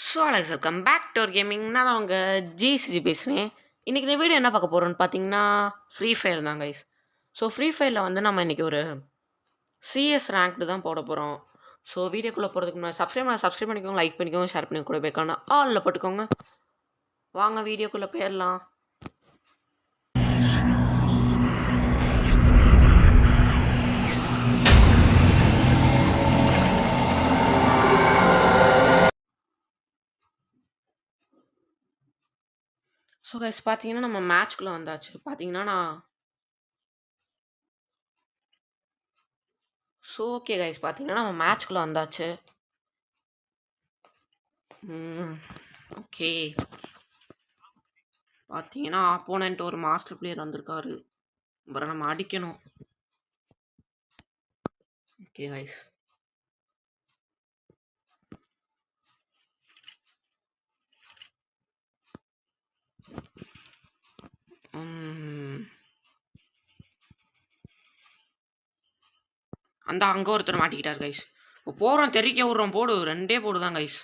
So Alex welcome back to our gaming. நான் அவங்க ஜிசிஜி பேசுகிறேன். இன்றைக்கி இந்த வீடியோ என்ன பார்க்க போகிறோன்னு பார்த்தீங்கன்னா ஃப்ரீ ஃபயர் தான் கைஸ். ஸோ ஃப்ரீ ஃபயரில் வந்து நம்ம இன்றைக்கி ஒரு சிஎஸ் ரேங்க்டு தான் போட போகிறோம். ஸோ வீடியோக்குள்ளே போகிறதுக்கு முன்னாடி சப்ஸ்கிரைப் பண்ணிக்கோங்க, லைக் பண்ணிக்கோங்க, ஷேர் பண்ணிக்கோங்க, கூட பேக்கான ஆலில் போட்டுக்கோங்க. வாங்க வீடியோக்குள்ளே போயிடலாம். ஸோ கைஸ் பார்த்தீங்கன்னா நம்ம மேட்ச்குள்ளே வந்தாச்சு. பார்த்தீங்கன்னா ஓகே கைஸ், பார்த்தீங்கன்னா நம்ம மேட்ச்குள்ளே வந்தாச்சு. ஓகே, பார்த்தீங்கன்னா ஆப்போனண்ட் ஒரு மாஸ்டர் பிளேயர் வந்திருக்காரு. அப்புறம் நம்ம அடிக்கணும். ஓகே கைஸ், அந்த அங்கே ஒருத்தர் மாட்டிக்கிட்டார் கைஸ். இப்போ போகிறோம், தெரிக்க விட்றோம், போடு, 2 போடு தான் கைஸ்.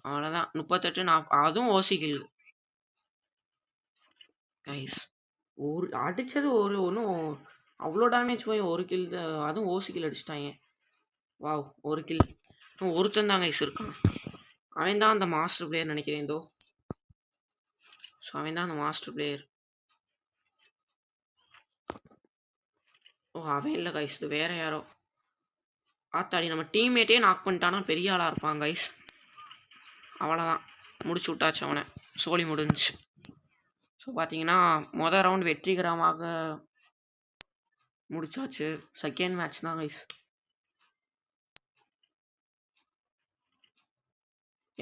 அவ்வளோதான், 38 அதுவும் ஓசிக்கில் கைஸ். ஒரு அடித்தது ஒன்றும் அவ்வளோ டேமேஜ் போய் ஒரு கில், அதுவும் ஓசிக்கில் அடிச்சிட்டாங்க. வாவ், ஒரு கில். ஒருத்தன் தான் கைஸ் இருக்கான். அவன் தான் அந்த மாஸ்டர் பிளேயர் நினைக்கிறேன். இதோ ஸோ அவன் தான் அந்த மாஸ்டர் பிளேயர். ஓ அவன் இல்லை கைஸ், இது வேற யாரோ. ஆத்தாடி, நம்ம டீம்மேட்டே நாக் பண்ணிட்டானா பெரிய ஆளாக இருப்பான் கைஸ். அவ்வளோதான், முடிச்சு விட்டாச்சு அவனை, சோலி முடிஞ்சிச்சு. ஸோ பார்த்தீங்கன்னா மொதல் ரவுண்ட் வெற்றிகரமாக முடிச்சாச்சு. செகண்ட் மேட்ச் தான் கைஸ்.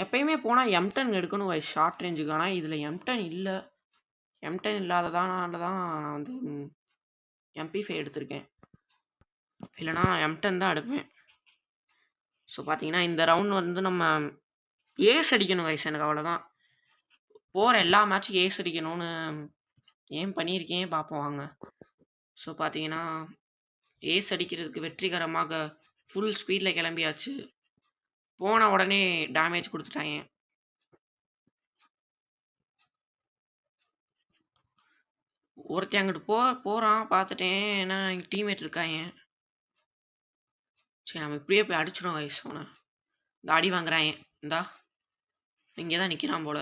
எப்பயுமே போனால் M10 எடுக்கணும் கைஸ், ஷார்ட் ரேஞ்சுக்கு. ஆனால் இதில் M10 இல்லை. M10 இல்லாததானால தான் நான் வந்து MP5 எடுத்திருக்கேன். இல்லைனா M10 தான் எடுப்பேன். ஸோ பார்த்தீங்கன்னா இந்த ரவுண்ட் வந்து நம்ம ஏஸ் அடிக்கணும் கைஸ். எனக்கு அவ்வளோதான், போகிற எல்லா மேட்சும் ஏஸ் அடிக்கணும்னு ஏம் பண்ணியிருக்கேன். பார்ப்போம் வாங்க. ஸோ பார்த்தீங்கன்னா ஏஸ் அடிக்கிறதுக்கு வெற்றிகரமாக ஃபுல் ஸ்பீடில் கிளம்பியாச்சு. போன உடனே டேமேஜ் கொடுத்துட்டாங்க. ஒருத்தன் அங்கிட்டு போகிறான் பார்த்துட்டேன். ஏன்னா எங்கள் டீம்மேட் இருக்காங்க. சரி, நம்ம இப்படியே போய் அடிச்சிடும் கைஸ். அவனை இந்த அடி வாங்குறாங்க. இந்தா இங்கே தான் நிற்கிறான் போல்.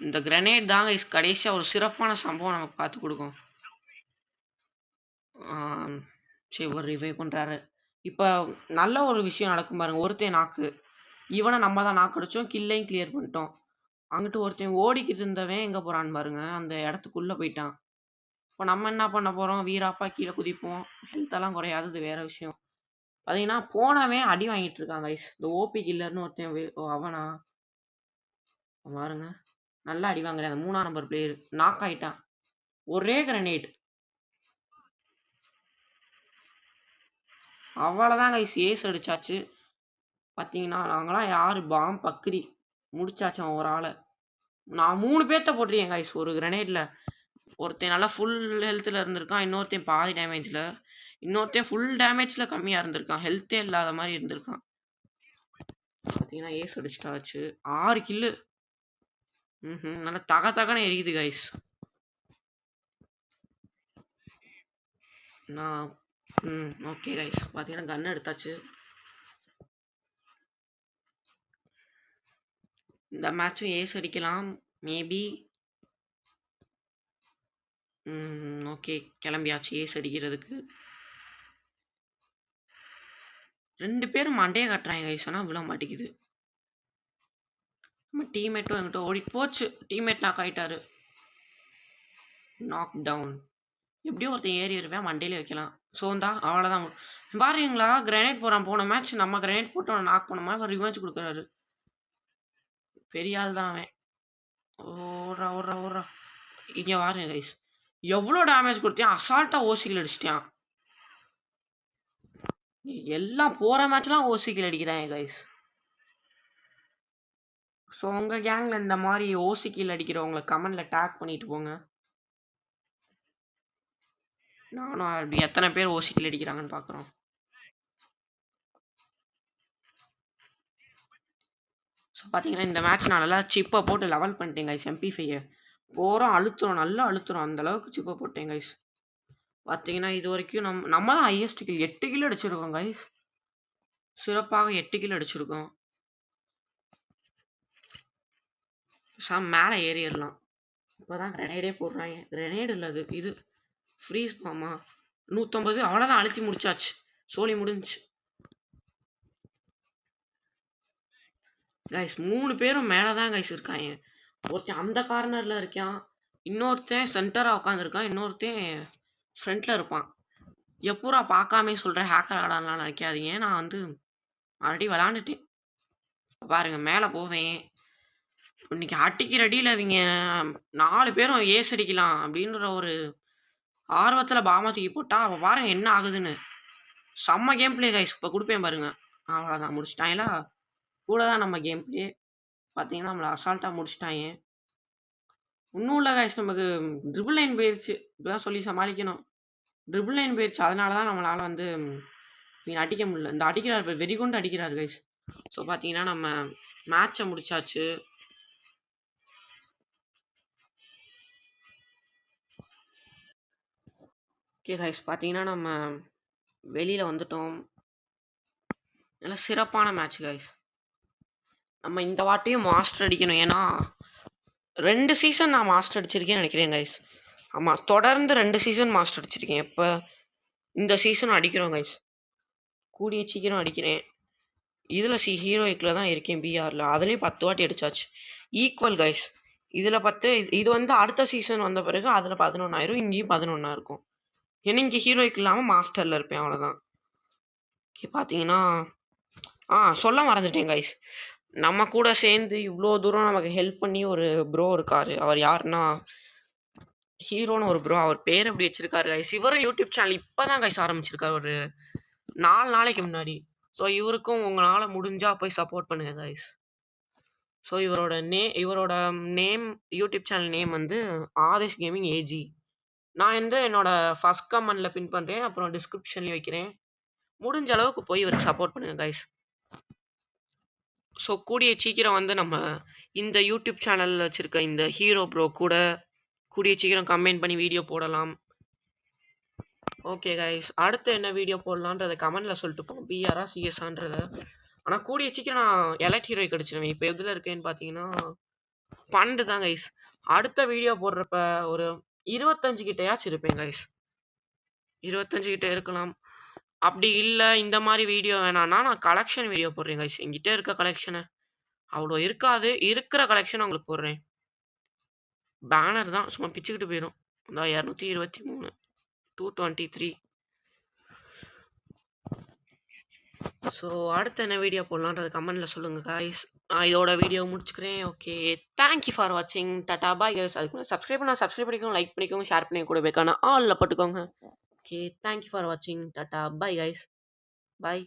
இந்த கிரனேட் தான் கைஸ் கடைசியாக ஒரு சிறப்பான சம்பவம் நமக்கு பார்த்து கொடுக்கும். சரி, ஒரு ரிவைவ் பண்ணுறாரு. இப்போ நல்ல ஒரு விஷயம் நடக்கும் பாருங்கள். ஒருத்தன் நாக்கு, இவனை நம்ம தான் நாக்கு அடித்தோம், கில்லையும் கிளியர் பண்ணிட்டோம். அங்கிட்டு ஒருத்தன் ஓடிக்கிட்டு இருந்தவன் எங்கே போகிறான்னு பாருங்க, அந்த இடத்துக்குள்ளே போயிட்டான். இப்போ நம்ம என்ன பண்ண போகிறோம், வீராப்பா கீழே குதிப்போம். ஹெல்த்தெல்லாம் குறையாது, அது வேறு விஷயம். பார்த்தீங்கன்னா போனவன் அடி வாங்கிட்டு இருக்கான் கைஸ். இந்த ஓபி கில்லர்னு ஒருத்தன். ஓ அவனா பாருங்க, நல்லா அடி வாங்குறேன். அந்த 3ஆம் நம்பர் பிளேயர் நாக் ஆகிட்டான். ஒரே கிரனேட், அவ்வளோதான் கைஸ், ஏஸ் அடிச்சாச்சு. பார்த்தீங்கன்னா நாங்களாம் யார் பாம் பக்ரி முடிச்சாச்சு. அவன் ஒரு ஆளை நான் 3 பேர்த்த போட்டிருக்கேன் கைஸ் ஒரு கிரனேடில். ஒருத்தன் நல்லா ஃபுல் ஹெல்த்தில் இருந்திருக்கான், இன்னொருத்தன் பாதி டேமேஜில், இன்னொருத்தன் ஃபுல் டேமேஜில் கம்மியாக இருந்திருக்கான், ஹெல்த்தே இல்லாத மாதிரி இருந்திருக்கான். பார்த்தீங்கன்னா ஏஸ் அடிச்சிட்டாச்சு. 6 கில்லு. நல்லா தகன்னு எரியுது கைஸ். நான் ஓகே கைஸ், பார்த்தீங்கன்னா கன் எடுத்தாச்சு. இந்த மேட்சும் ஏஸ் அடிக்கலாம் மேபி. ஓகே, கிளம்பியாச்சு ஏஸ் அடிக்கிறதுக்கு. 2 பேரும் மண்டையை கட்டுறாங்க கைஸ், ஆனால் விழ மாட்டேங்குது. நம்ம டீம்மேட்டும் எங்கிட்ட ஓடி போச்சு. டீம்மேட் நாக் ஆகிட்டாரு, நாக் டவுன். எப்படியும் ஒருத்தன் ஏறி இருவேன், மண்டையிலே வைக்கலாம். ஸோ இந்தா அவ்வளோதான். பாருங்களா, கிரனேட் போகிறான். போன மேட்ச் நம்ம கிரனேட் போட்டு அவனை நாக் பண்ண மாதிரி ரிவெஞ்ச் கொடுக்குறாரு. பெரிய ஆள் தான் அவன். ஓடுறா இங்கே வாருங்க கைஸ், எவ்வளோ டேமேஜ் கொடுத்தேன். அசால்ட்டாக ஓசிக்கில் அடிச்சிட்டான். எல்லாம் போகிற மேட்ச்லாம் ஓசிக்கில் அடிக்கிறாங்க கைஸ். ஸோ உங்கள் கேங்கில் இந்த மாதிரி ஓசிக்கில் அடிக்கிறவங்களை கமெண்டில் டேக் பண்ணிட்டு போங்க. நானும் அப்படி எத்தனை பேர் ஓசிக்கில் அடிக்கிறாங்கன்னு பார்க்குறோம். ஸோ பார்த்தீங்கன்னா இந்த மேட்ச் நான் நல்லா சிப்பை போட்டு லெவல் பண்ணிட்டேன் கைஸ். MP5 பூரா அழுத்துறோம், நல்லா அழுத்துறோம், அந்த அளவுக்கு சிப்பை போட்டேன் கைஸ். பார்த்தீங்கன்னா இது வரைக்கும் நம்ம தான் ஹையஸ்ட் கில் 8 கில் அடிச்சிருக்கோம் கைஸ். சிறப்பாக 8 கில் அடிச்சிருக்கோம். மேலே ஏறிடலாம். இப்போதான் கிரெனேடே போடுறாங்க. கிரெனேடு இல்லை இது ஃப்ரீஸ் பாமா 150. அவ்வளோதான், அழுத்தி முடிச்சாச்சு, சோலி முடிஞ்சுச்சு கைஸ். 3 பேரும் மேலே தான் கைஸ் இருக்காங்க. ஒருத்தன் அந்த கார்னரில் இருக்கான், இன்னொருத்தன் சென்டராக உட்காந்துருக்கான், இன்னொருத்தன் ஃப்ரண்ட்டில் இருப்பான். எப்பூரா பார்க்காமே சொல்கிறேன் ஹேக்கர் ஆடான்லாம் நினைக்காதீங்க. நான் ஆல்ரெடி விளாண்டுட்டேன். பாருங்க மேலே போவேன். இன்னைக்கு அடிக்கிற அடியில் அவங்க 4 பேரும் ஏஸ் அடிக்கலாம் அப்படின்ற ஒரு ஆர்வத்தில் பாமா தூக்கி போட்டா அவள் பாருங்க என்ன ஆகுதுன்னு. செம்ம கேம் பிளே கைஸ். இப்போ கொடுப்பேன் பாருங்க. அவ்வளோதான், முடிச்சிட்டாங்களா. கூட தான் நம்ம கேம் பிளே. பார்த்தீங்கன்னா நம்மளை அசால்ட்டாக முடிச்சிட்டாங்க. இன்னும் இல்லை கைஸ், நமக்கு ட்ரிபிள் லைன் போயிடுச்சு. இப்படிதான் சொல்லி சமாளிக்கணும். ட்ரிபிள் லைன் போயிடுச்சு, அதனால தான் நம்மளால் நீங்கள் அடிக்க முடியல. இந்த அடிக்கிறார், வெறிகுண்டு அடிக்கிறார் கைஸ். ஸோ பார்த்தீங்கன்னா நம்ம மேட்சை முடிச்சாச்சு. ஓகே கைஸ், பார்த்தீங்கன்னா நம்ம வெளியில் வந்துட்டோம். நல்லா சிறப்பான மேட்ச் கைஸ். நம்ம இந்த வாட்டியும் மாஸ்டர் அடிக்கணும். ஏன்னா 2 சீசன் நான் மாஸ்டர் அடிச்சிருக்கேன்னு நினைக்கிறேன் கைஸ். ஆமாம், தொடர்ந்து 2 சீசன் மாஸ்டர் அடிச்சிருக்கேன். இப்போ இந்த சீசன் அடிக்கிறோம் கைஸ். கூடிய சீக்கிரம் அடிக்கிறேன். இதில் ஹீரோயிக்கில் தான் இருக்கேன், பிஆரில். அதுலேயும் 10 வாட்டி அடிச்சாச்சு. Equal guys. இதில் 10, இது அடுத்த சீசன் வந்த பிறகு அதில் 11 ஆயிரும், இங்கேயும் 11 இருக்கும். ஏன்னா இங்கே ஹீரோயிக் இல்லாமல் மாஸ்டரில் இருப்பேன், அவ்வளோதான். ஓகே பார்த்தீங்கன்னா சொல்ல மறந்துட்டேன் கைஸ். நம்ம கூட சேர்ந்து இவ்வளோ தூரம் நமக்கு ஹெல்ப் பண்ணி ஒரு ப்ரோ இருக்கார். அவர் யாருன்னா ஹீரோன்னு ஒரு ப்ரோ. அவர் பேர் எப்படி வச்சிருக்காரு கைஸ். இவரும் யூடியூப் சேனல் இப்போ தான் கைஸ் ஆரம்பிச்சிருக்காரு, ஒரு 4 நாளைக்கு முன்னாடி. ஸோ இவருக்கும் உங்களால் முடிஞ்சால் போய் சப்போர்ட் பண்ணுங்கள் கைஸ். ஸோ இவரோட name YouTube channel name Adish gaming AG. நான் என்னோட ஃபர்ஸ்ட் கமெண்டில் பின் பண்ணுறேன், அப்புறம் டிஸ்கிரிப்ஷன்லேயும் வைக்கிறேன். முடிஞ்ச அளவுக்கு போய் இவருக்கு சப்போர்ட் பண்ணுங்கள் கைஸ். ஸோ கூடிய சீக்கிரம் நம்ம இந்த யூடியூப் சேனலில் வச்சுருக்க இந்த ஹீரோ ப்ரோ கூட கூடிய சீக்கிரம் கமெண்ட் பண்ணி வீடியோ போடலாம். ஓகே கைஸ், அடுத்து என்ன வீடியோ போடலான்றதை கமெண்டில் சொல்லிட்டு போவோம், பிஆரா சிஎஸ்ஆன்றத. ஆனால் கூடிய சீக்கிரம் நான் எலைட் ஹீரோய்க்கு அடிச்சிடுவேன். இப்போ எதில் இருக்கேன்னு பார்த்தீங்கன்னா 12 தான் கைஸ். அடுத்த வீடியோ போடுறப்ப ஒரு 25 கிட்டையாச்சும் இருப்பேன் கைஸ். 25 கிட்ட இருக்கலாம். அப்படி இல்லை இந்த மாதிரி வீடியோ வேணான்னா நான் கலெக்ஷன் வீடியோ போடுறேன் கைஸ். என்கிட்ட இருக்க கலெக்ஷனை அவ்வளோ இருக்காது, இருக்கிற கலெக்ஷன் உங்களுக்கு போடுறேன். பேனர் தான் சும்மா பிச்சுக்கிட்டு போயிடும். 223 223. ஸோ அடுத்து என்ன வீடியோ போடலான்றது கமெண்டில் சொல்லுங்கள் கைஸ். நான் இதோட வீடியோ முடிச்சுக்கிறேன். ஓகே, தேங்க்யூ ஃபார் வாட்சிங். டாடா பாய் கைஸ். அதுக்கு சப்ஸ்கிரைப் பண்ணிக்கோங்க, லைக் பண்ணிக்கோங்க, ஷேர் பண்ணி கூட வைக்கான ஆலில் போட்டுக்கோங்க. ஓகே, தேங்க்யூ ஃபார் வாட்சிங். டாடா பாய் கைஸ். பாய்.